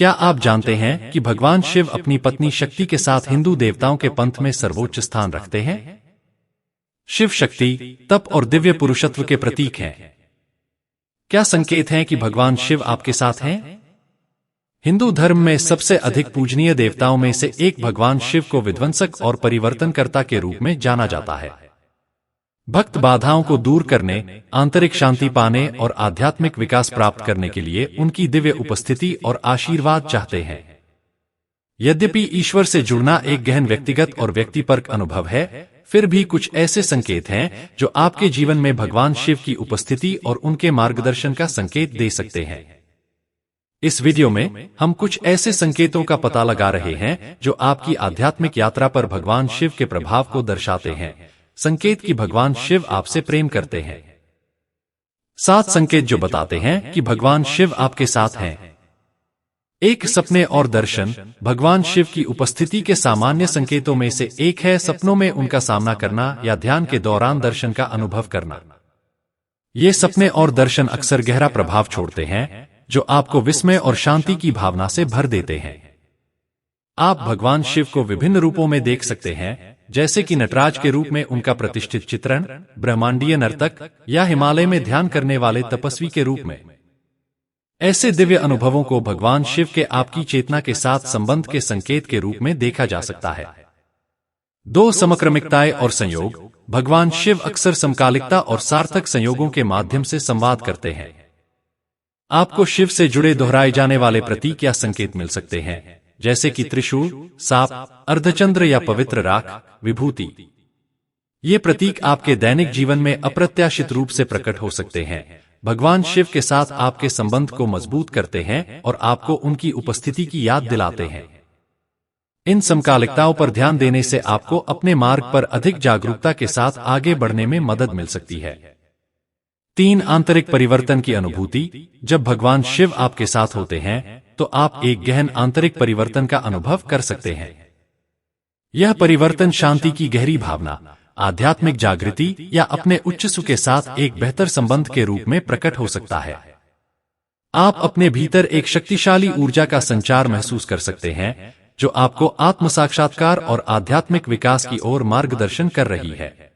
क्या आप जानते हैं कि भगवान शिव अपनी पत्नी शक्ति के साथ हिंदू देवताओं के पंथ में सर्वोच्च स्थान रखते हैं? शिव शक्ति, तप और दिव्य पुरुषत्व के प्रतीक हैं। क्या संकेत हैं कि भगवान शिव आपके साथ हैं? हिंदू धर्म में सबसे अधिक पूजनीय देवताओं में से एक भगवान शिव को विध्वंसक और परिवर्तनकर्ता के रूप में जाना जाता है। भक्त बाधाओं को दूर करने, आंतरिक शांति पाने और आध्यात्मिक विकास प्राप्त करने के लिए उनकी दिव्य उपस्थिति और आशीर्वाद चाहते हैं। यद्यपि ईश्वर से जुड़ना एक गहन व्यक्तिगत और व्यक्तिपरक अनुभव है, फिर भी कुछ ऐसे संकेत हैं जो आपके जीवन में भगवान शिव की उपस्थिति और उनके मार्गदर्शन का संकेत दे सकते हैं। इस वीडियो में हम कुछ ऐसे संकेतों का पता लगा रहे हैं जो आपकी आध्यात्मिक यात्रा पर भगवान शिव के प्रभाव को दर्शाते हैं। संकेत कि भगवान शिव आपसे प्रेम करते हैं। 7 संकेत जो बताते हैं कि भगवान शिव आपके साथ हैं। 1. सपने और दर्शन। भगवान शिव की उपस्थिति के सामान्य संकेतों में से एक है सपनों में उनका सामना करना या ध्यान के दौरान दर्शन का अनुभव करना। ये सपने और दर्शन अक्सर गहरा प्रभाव छोड़ते हैं, जो आपको विस्मय और शांति की भावना से भर देते हैं। आप भगवान शिव को विभिन्न रूपों में देख सकते हैं, जैसे कि नटराज के रूप में उनका प्रतिष्ठित चित्रण, ब्रह्मांडीय नर्तक, या हिमालय में ध्यान करने वाले तपस्वी के रूप में। ऐसे दिव्य अनुभवों को भगवान शिव के आपकी चेतना के साथ संबंध के संकेत के रूप में देखा जा सकता है। 2. समक्रमिकताएं और संयोग। भगवान शिव अक्सर समकालिकता और सार्थक संयोगों के माध्यम से संवाद करते हैं। आपको शिव से जुड़े दोहराए जाने वाले प्रतीक या संकेत मिल सकते हैं, जैसे कि त्रिशूल, सांप, अर्धचंद्र या पवित्र राख, विभूति। ये प्रतीक आपके दैनिक जीवन में अप्रत्याशित रूप से प्रकट हो सकते हैं। भगवान शिव के साथ आपके संबंध को मजबूत करते हैं और आपको उनकी उपस्थिति की याद दिलाते हैं। इन समकालिकताओं पर ध्यान देने से आपको अपने मार्ग पर अधिक जागरूकता के साथ आगे बढ़ने में मदद मिल सकती है। 3. आंतरिक परिवर्तन की अनुभूति। जब भगवान शिव आपके साथ होते हैं तो आप एक गहन आंतरिक परिवर्तन का अनुभव कर सकते हैं। यह परिवर्तन शांति की गहरी भावना, आध्यात्मिक जागृति या अपने उच्च सु के साथ एक बेहतर संबंध के रूप में प्रकट हो सकता है। आप अपने भीतर एक शक्तिशाली ऊर्जा का संचार महसूस कर सकते हैं, जो आपको आत्म साक्षात्कार और आध्यात्मिक विकास की ओर मार्गदर्शन कर रही है।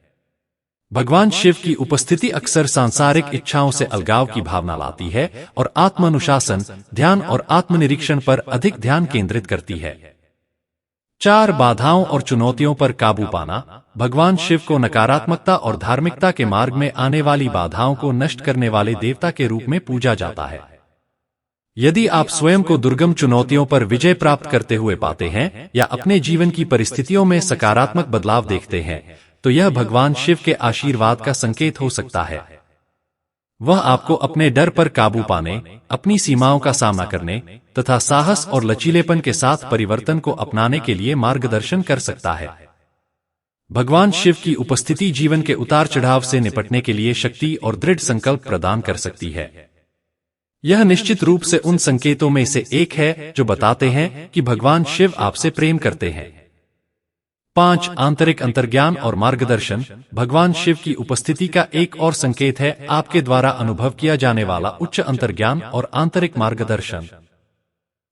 भगवान शिव की उपस्थिति अक्सर सांसारिक इच्छाओं से अलगाव की भावना लाती है और आत्मानुशासन, ध्यान और आत्मनिरीक्षण पर अधिक ध्यान केंद्रित करती है। 4. बाधाओं और चुनौतियों पर काबू पाना। भगवान शिव को नकारात्मकता और धार्मिकता के मार्ग में आने वाली बाधाओं को नष्ट करने वाले देवता के रूप में पूजा जाता है। यदि आप स्वयं को दुर्गम चुनौतियों पर विजय प्राप्त करते हुए पाते हैं या अपने जीवन की परिस्थितियों में सकारात्मक बदलाव देखते हैं, तो यह भगवान शिव के आशीर्वाद का संकेत हो सकता है। वह आपको अपने डर पर काबू पाने, अपनी सीमाओं का सामना करने तथा साहस और लचीलेपन के साथ परिवर्तन को अपनाने के लिए मार्गदर्शन कर सकता है। भगवान शिव की उपस्थिति जीवन के उतार चढ़ाव से निपटने के लिए शक्ति और दृढ़ संकल्प प्रदान कर सकती है। यह निश्चित रूप से उन संकेतों में से एक है जो बताते हैं कि भगवान शिव आपसे प्रेम करते हैं। 5. आंतरिक अंतर्ज्ञान और मार्गदर्शन। भगवान शिव की उपस्थिति का एक और संकेत है आपके द्वारा अनुभव किया जाने वाला उच्च अंतर्ज्ञान और आंतरिक मार्गदर्शन।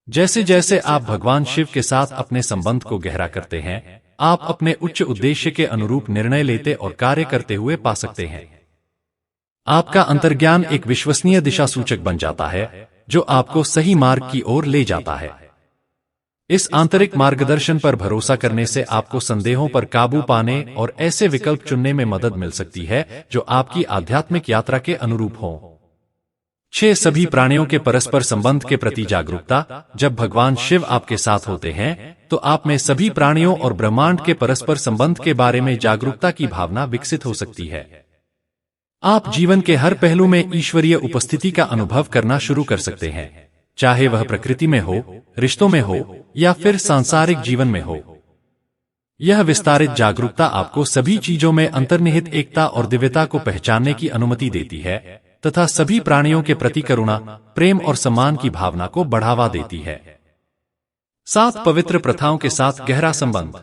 जैसे जैसे आप भगवान शिव के साथ अपने संबंध को गहरा करते हैं, आप अपने उच्च उद्देश्य के अनुरूप निर्णय लेते और कार्य करते हुए पा सकते हैं। आपका अंतर्ज्ञान एक विश्वसनीय दिशा सूचक बन जाता है, जो आपको सही मार्ग की ओर ले जाता है। इस आंतरिक मार्गदर्शन पर भरोसा करने से आपको संदेहों पर काबू पाने और ऐसे विकल्प चुनने में मदद मिल सकती है जो आपकी आध्यात्मिक यात्रा के अनुरूप हों। 6. सभी प्राणियों के परस्पर संबंध के प्रति जागरूकता। जब भगवान शिव आपके साथ होते हैं, तो आप में सभी प्राणियों और ब्रह्मांड के परस्पर संबंध के बारे में जागरूकता की भावना विकसित हो सकती है। आप जीवन के हर पहलू में ईश्वरीय उपस्थिति का अनुभव करना शुरू कर सकते हैं, चाहे वह प्रकृति में हो, रिश्तों में हो या फिर सांसारिक जीवन में हो। यह विस्तारित जागरूकता आपको सभी चीजों में अंतर्निहित एकता और दिव्यता को पहचानने की अनुमति देती है तथा सभी प्राणियों के प्रति करुणा, प्रेम और सम्मान की भावना को बढ़ावा देती है। 7. पवित्र प्रथाओं के साथ गहरा संबंध।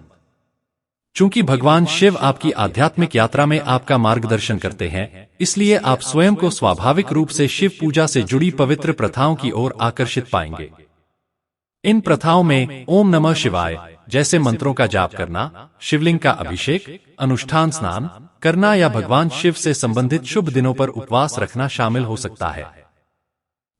चूंकि भगवान शिव आपकी आध्यात्मिक यात्रा में आपका मार्गदर्शन करते हैं, इसलिए आप स्वयं को स्वाभाविक रूप से शिव पूजा से जुड़ी पवित्र प्रथाओं की ओर आकर्षित पाएंगे। इन प्रथाओं में ओम नमः शिवाय जैसे मंत्रों का जाप करना, शिवलिंग का अभिषेक, अनुष्ठान स्नान करना या भगवान शिव से संबंधित शुभ दिनों पर उपवास रखना शामिल हो सकता है।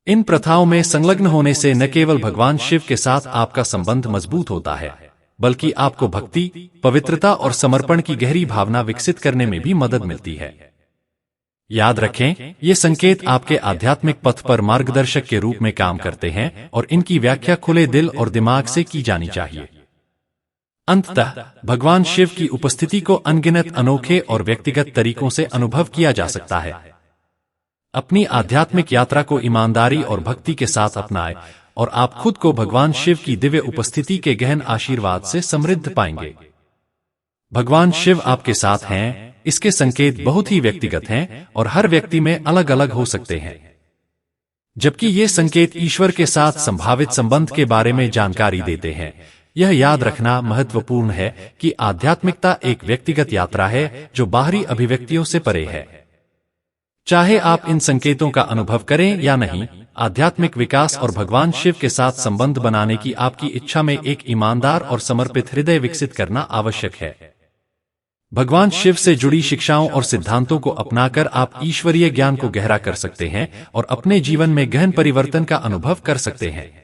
इन प्रथाओं में संलग्न होने से न केवल भगवान शिव के साथ आपका संबंध मजबूत होता है, बल्कि आपको भक्ति, पवित्रता और समर्पण की गहरी भावना विकसित करने में भी मदद मिलती है। याद रखें, ये संकेत आपके आध्यात्मिक पथ पर मार्गदर्शक के रूप में काम करते हैं और इनकी व्याख्या खुले दिल और दिमाग से की जानी चाहिए। अंततः भगवान शिव की उपस्थिति को अनगिनत अनोखे और व्यक्तिगत तरीकों से अनुभव किया जा सकता है। अपनी आध्यात्मिक यात्रा को ईमानदारी और भक्ति के साथ अपनाएं और आप खुद को भगवान शिव की दिव्य उपस्थिति के गहन आशीर्वाद से समृद्ध पाएंगे। भगवान शिव आपके साथ हैं, इसके संकेत बहुत ही व्यक्तिगत हैं और हर व्यक्ति में अलग अलग हो सकते हैं। जबकि ये संकेत ईश्वर के साथ संभावित संबंध के बारे में जानकारी देते हैं। यह याद रखना महत्वपूर्ण है कि आध्यात्मिकता एक व्यक्तिगत यात्रा है जो बाहरी अभिव्यक्तियों से परे है। चाहे आप इन संकेतों का अनुभव करें या नहीं, आध्यात्मिक विकास और भगवान शिव के साथ संबंध बनाने की आपकी इच्छा में एक ईमानदार और समर्पित हृदय विकसित करना आवश्यक है। भगवान शिव से जुड़ी शिक्षाओं और सिद्धांतों को अपनाकर आप ईश्वरीय ज्ञान को गहरा कर सकते हैं और अपने जीवन में गहन परिवर्तन का अनुभव कर सकते हैं।